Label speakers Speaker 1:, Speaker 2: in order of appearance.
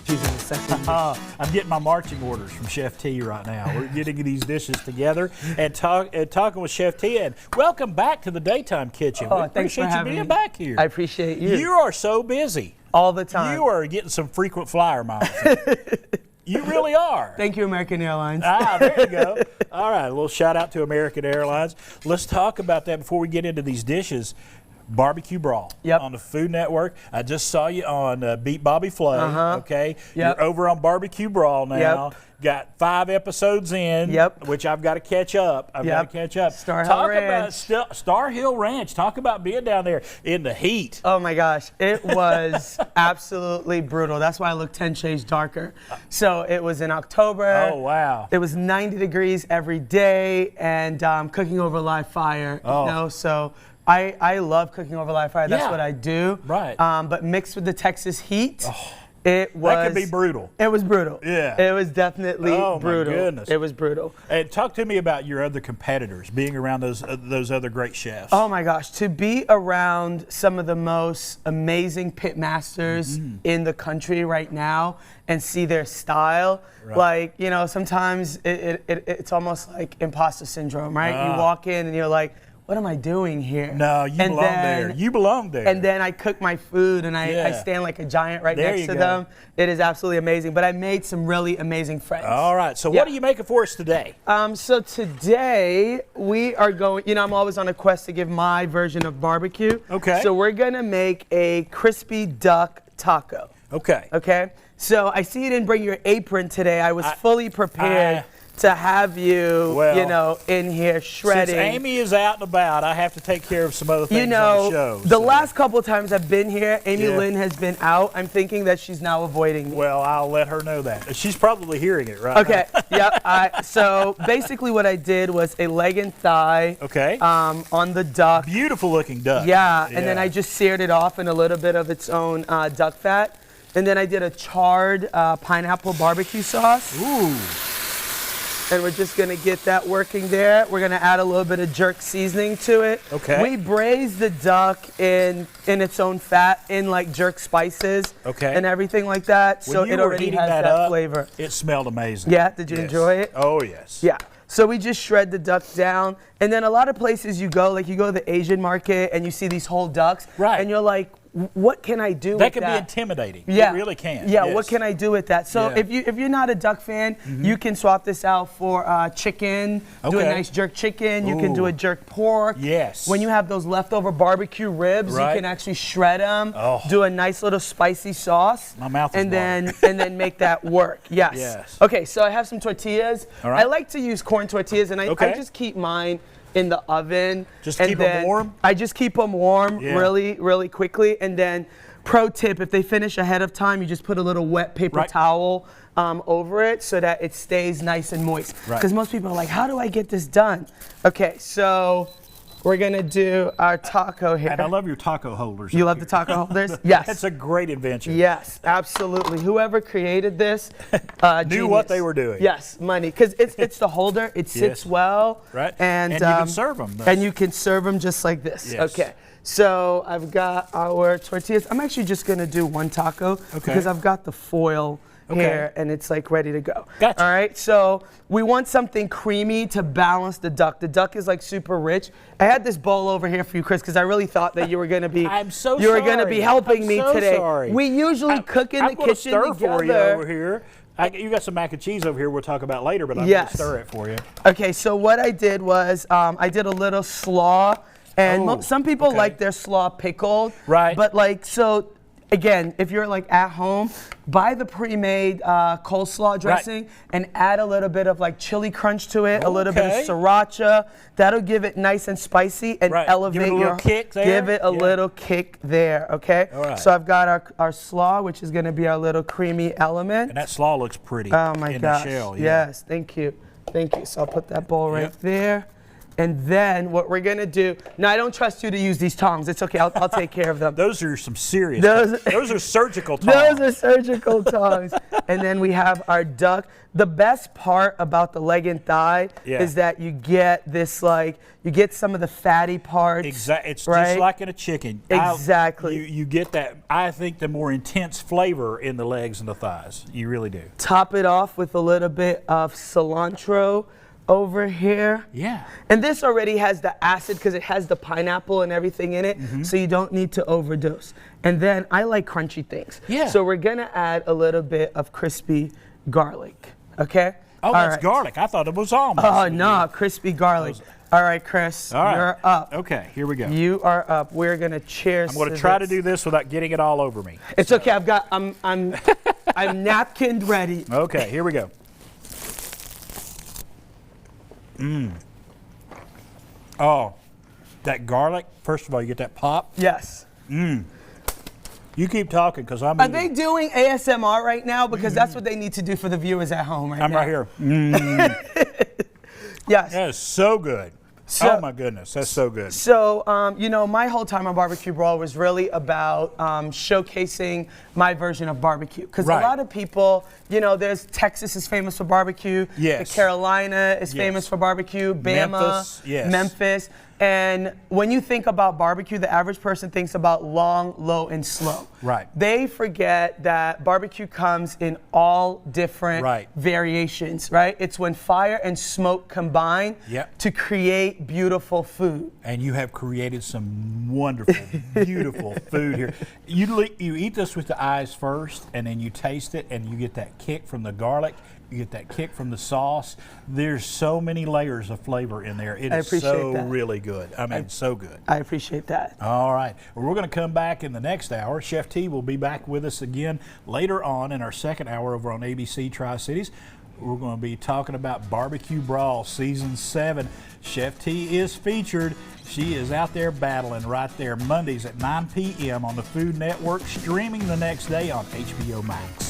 Speaker 1: She's in the second.
Speaker 2: I'm getting my marching orders from Chef T right now. We're getting these dishes together and talking with Chef T. And welcome back to the Daytime Kitchen. We appreciate you being back here.
Speaker 1: I appreciate you.
Speaker 2: You are so busy.
Speaker 1: All the time.
Speaker 2: You are getting some frequent flyer miles. You really are.
Speaker 1: Thank you, American Airlines.
Speaker 2: There you go. All right, a little shout out to American Airlines. Let's talk about that before we get into these dishes. BBQ Brawl on the Food Network. I just saw you on Beat Bobby Flay. Okay, you're over on BBQ Brawl now. Got 5 episodes in, which I've got to catch up. I've got to catch up.
Speaker 1: Star
Speaker 2: Hill Ranch. Talk about being down there in the heat.
Speaker 1: Oh my gosh, it was absolutely brutal. That's why I look 10 shades darker. So it was in October.
Speaker 2: Oh wow.
Speaker 1: It was 90 degrees every day, and cooking over live fire. You know, so. I love cooking over live fire. That's what I do.
Speaker 2: Right.
Speaker 1: But mixed with the Texas heat, it was.
Speaker 2: That could be brutal.
Speaker 1: It was brutal.
Speaker 2: Yeah.
Speaker 1: It was definitely brutal.
Speaker 2: My goodness.
Speaker 1: It was brutal.
Speaker 2: And talk to me about your other competitors, being around those other great chefs.
Speaker 1: Oh my gosh, to be around some of the most amazing pit masters in the country right now and see their style. Like, you know, sometimes it's almost like imposter syndrome, right? You walk in and you're like, what am I doing here?
Speaker 2: No, you belong there. You belong there.
Speaker 1: And then I cook my food and I stand like a giant right next to them. It is absolutely amazing. But I made some really amazing friends.
Speaker 2: All right. So what are you making for us today?
Speaker 1: So today we are going, you know, I'm always on a quest to give my version of barbecue.
Speaker 2: Okay.
Speaker 1: So we're going to make a crispy duck taco.
Speaker 2: Okay.
Speaker 1: Okay. So I see you didn't bring your apron today. I was fully prepared to have you, you know, in here shredding.
Speaker 2: Since Amy is out and about, I have to take care of some other things
Speaker 1: on the
Speaker 2: show.
Speaker 1: The last couple of times I've been here, Amy Lynn has been out. I'm thinking that she's now avoiding me.
Speaker 2: Well, I'll let her know that. She's probably hearing it right
Speaker 1: now. So basically what I did was a leg and thigh on the duck.
Speaker 2: Beautiful looking duck.
Speaker 1: Yeah, and then I just seared it off in a little bit of its own duck fat. And then I did a charred pineapple barbecue sauce.
Speaker 2: Ooh.
Speaker 1: And we're just gonna get that working there. We're gonna add a little bit of jerk seasoning to it.
Speaker 2: Okay.
Speaker 1: We braise the duck in its own fat, in like jerk spices and everything like that. So it already has that flavor.
Speaker 2: It smelled amazing.
Speaker 1: Yeah, did you enjoy it?
Speaker 2: Oh yes.
Speaker 1: Yeah. So we just shred the duck down. And then a lot of places you go, like you go to the Asian market and you see these whole ducks.
Speaker 2: Right.
Speaker 1: And you're like, what can I do with that?
Speaker 2: That can be intimidating.
Speaker 1: Yeah.
Speaker 2: It really can.
Speaker 1: Yeah, what can I do with that? So if you're not a duck fan, you can swap this out for chicken, do a nice jerk chicken. You can do a jerk pork.
Speaker 2: Yes.
Speaker 1: When you have those leftover barbecue ribs, you can actually shred them, do a nice little spicy sauce.
Speaker 2: My mouth is
Speaker 1: and then make that work. Yes. Okay, so I have some tortillas. I like to use corn tortillas, and I just keep mine in the oven.
Speaker 2: Just keep them warm?
Speaker 1: I just keep them warm really, really quickly. And then, pro tip, if they finish ahead of time, you just put a little wet paper towel over it so that it stays nice and moist. Because most people are like, how do I get this done? Okay, so we're gonna do our taco here.
Speaker 2: And I love your taco holders.
Speaker 1: You love the taco holders? Yes.
Speaker 2: That's a great invention.
Speaker 1: Yes, absolutely. Whoever created this
Speaker 2: knew what they were doing.
Speaker 1: Yes, money. Because it's the holder. It sits well.
Speaker 2: Right. And you can serve them.
Speaker 1: And you can serve them just like this.
Speaker 2: Yes.
Speaker 1: Okay. So I've got our tortillas. I'm actually just gonna do one taco because I've got the foil here and it's like ready to go.
Speaker 2: Gotcha.
Speaker 1: All right, so we want something creamy to balance the duck. The duck is like super rich. I had this bowl over here for you, Chris, because I really thought that you were gonna be you were gonna be helping me today.
Speaker 2: Sorry.
Speaker 1: We usually cook in the kitchen
Speaker 2: stir
Speaker 1: together.
Speaker 2: For you over here. You got some mac and cheese over here we'll talk about later, but I'm gonna stir it for you.
Speaker 1: Okay, so what I did was I did a little slaw, and some people like their slaw pickled.
Speaker 2: Right.
Speaker 1: But like, so again, if you're like at home, buy the pre-made coleslaw dressing and add a little bit of like chili crunch to it, a little bit of sriracha. That'll give it nice and spicy and elevate
Speaker 2: give it a little kick there.
Speaker 1: Give it a little kick there, okay?
Speaker 2: All right.
Speaker 1: So I've got our slaw, which is gonna be our little creamy element.
Speaker 2: And that slaw looks pretty.
Speaker 1: Oh my gosh.
Speaker 2: The shell,
Speaker 1: Yes, thank you. Thank you. So I'll put that bowl right there. And then what we're gonna do, now I don't trust you to use these tongs. It's okay, I'll take care of them.
Speaker 2: Those are some serious those are surgical tongs.
Speaker 1: Those are surgical tongs. And then we have our duck. The best part about the leg and thigh is that you get this, like, you get some of the fatty parts.
Speaker 2: Exactly. It's
Speaker 1: right?
Speaker 2: just like in a chicken.
Speaker 1: Exactly.
Speaker 2: You get that, I think, the more intense flavor in the legs and the thighs. You really do.
Speaker 1: Top it off with a little bit of cilantro over here.
Speaker 2: Yeah.
Speaker 1: And this already has the acid because it has the pineapple and everything in it, so you don't need to overdose. And then I like crunchy things.
Speaker 2: Yeah.
Speaker 1: So we're gonna add a little bit of crispy garlic, okay?
Speaker 2: Oh, that's garlic. I thought it was almonds.
Speaker 1: Oh, no, crispy garlic. All right, Chris, you're up.
Speaker 2: Okay, here we go.
Speaker 1: You are up. We're gonna cheers.
Speaker 2: I'm gonna try to do this without getting it all over me.
Speaker 1: It's okay, I'm napkined ready.
Speaker 2: Okay, here we go. Oh, that garlic, first of all, you get that pop.
Speaker 1: Yes.
Speaker 2: You keep talking because I'm
Speaker 1: Are they doing ASMR right now? Because that's what they need to do for the viewers at home right now.
Speaker 2: I'm right here.
Speaker 1: Yes.
Speaker 2: That is so good. Oh my goodness, that's so good.
Speaker 1: So, you know, my whole time on BBQ Brawl was really about showcasing my version of barbecue. Because a lot of people, you know, Texas is famous for barbecue.
Speaker 2: Yes.
Speaker 1: Carolina is famous for barbecue. Bama, Memphis. And when you think about barbecue, the average person thinks about long, low, and slow.
Speaker 2: Right.
Speaker 1: They forget that barbecue comes in all different variations, right? It's when fire and smoke combine to create beautiful food.
Speaker 2: And you have created some wonderful, beautiful food here. You eat this with the eyes first, and then you taste it, and you get that kick from the garlic. You get that kick from the sauce. There's so many layers of flavor in there. It is so really good. I mean, so good.
Speaker 1: I appreciate that.
Speaker 2: All right. Well, we're going to come back in the next hour. Chef T will be back with us again later on in our second hour over on ABC Tri-Cities. We're going to be talking about BBQ Brawl Season 7. Chef T is featured. She is out there battling right there Mondays at 9 p.m. on the Food Network, streaming the next day on HBO Max.